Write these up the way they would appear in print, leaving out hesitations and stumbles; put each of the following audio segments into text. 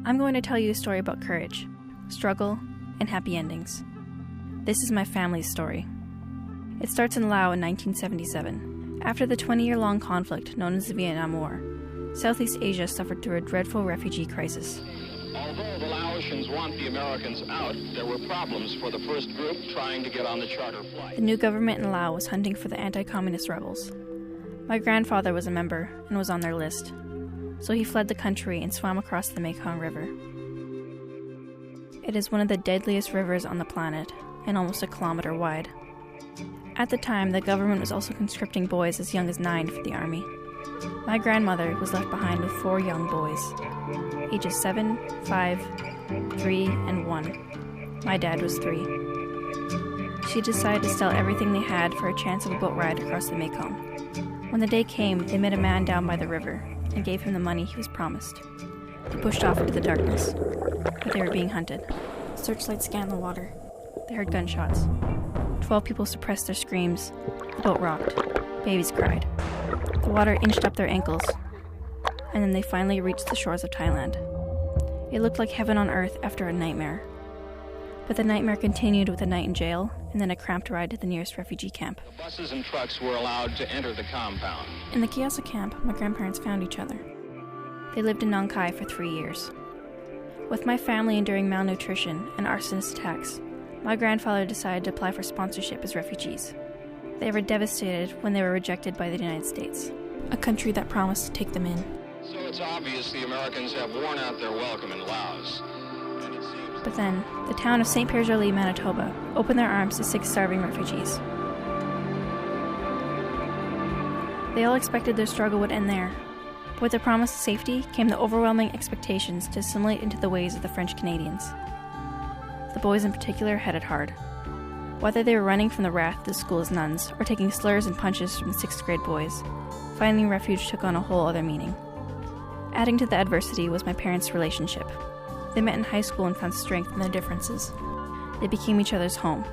I'm going to tell you a story about courage, struggle, and happy endings. This is my family's story. It starts in Laos in 1977. After the 20-year-long conflict known as the Vietnam War, Southeast Asia suffered through a dreadful refugee crisis. Although the Laotians want the Americans out, there were problems for the first group trying to get on the charter flight. The new government in Laos was hunting for the anti-communist rebels. My grandfather was a member and was on their list, so he fled the country and swam across the Mekong River. It is one of the deadliest rivers on the planet and almost a kilometer wide. At the time, the government was also conscripting boys as young as 9 for the army. My grandmother was left behind with 4 young boys, ages 7, 5, 3, and 1. My dad was 3. She decided to sell everything they had for a chance of a boat ride across the Mekong. When the day came, they met a man down by the river and gave him the money he was promised. They pushed off into the darkness, but they were being hunted. Searchlights scanned the water. They heard gunshots. 12 people suppressed their screams. The boat rocked. Babies cried. The water inched up their ankles, and then they finally reached the shores of Thailand. It looked like heaven on earth after a nightmare. But the nightmare continued with a night in jail, and then a cramped ride to the nearest refugee camp. The buses and trucks were allowed to enter the compound. In the Kiasa camp, my grandparents found each other. They lived in Nong Khai for 3 years. With my family enduring malnutrition and arsonist attacks, my grandfather decided to apply for sponsorship as refugees. They were devastated when they were rejected by the United States, a country that promised to take them in. So it's obvious the Americans have worn out their welcome in Laos. But then, the town of St. Pierre-Joli, Manitoba, opened their arms to 6 starving refugees. They all expected their struggle would end there. But with the promise of safety came the overwhelming expectations to assimilate into the ways of the French Canadians. The boys in particular had it hard. Whether they were running from the wrath of the school as nuns or taking slurs and punches from the 6th grade boys, finding refuge took on a whole other meaning. Adding to the adversity was my parents' relationship. They met in high school and found strength in their differences. They became each other's home.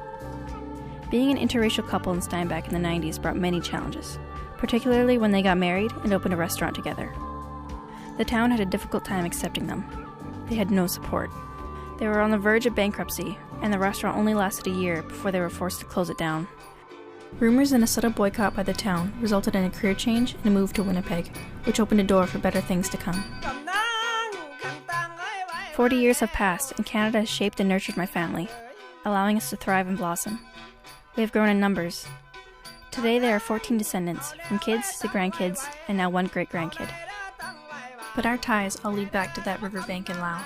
Being an interracial couple in Steinbach in the 90s brought many challenges, particularly when they got married and opened a restaurant together. The town had a difficult time accepting them. They had no support. They were on the verge of bankruptcy, and the restaurant only lasted a year before they were forced to close it down. Rumors and a sudden boycott by the town resulted in a career change and a move to Winnipeg, which opened a door for better things to come. 40 years have passed, and Canada has shaped and nurtured my family, allowing us to thrive and blossom. We have grown in numbers. Today there are 14 descendants, from kids to grandkids, and now 1 great-grandkid. But our ties all lead back to that riverbank in Laos,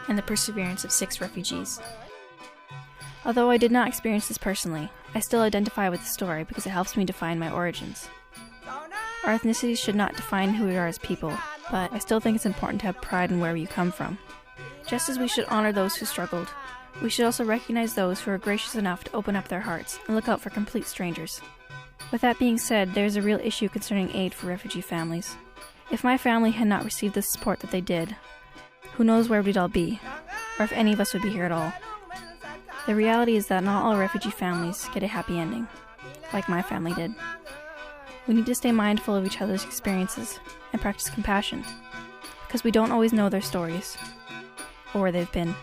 and the perseverance of 6 refugees. Although I did not experience this personally, I still identify with the story because it helps me define my origins. Our ethnicities should not define who we are as people, but I still think it's important to have pride in where you come from. Just as we should honor those who struggled, we should also recognize those who are gracious enough to open up their hearts and look out for complete strangers. With that being said, there is a real issue concerning aid for refugee families. If my family had not received the support that they did, who knows where we'd all be, or if any of us would be here at all. The reality is that not all refugee families get a happy ending, like my family did. We need to stay mindful of each other's experiences and practice compassion, because we don't always know their stories, or where they've been.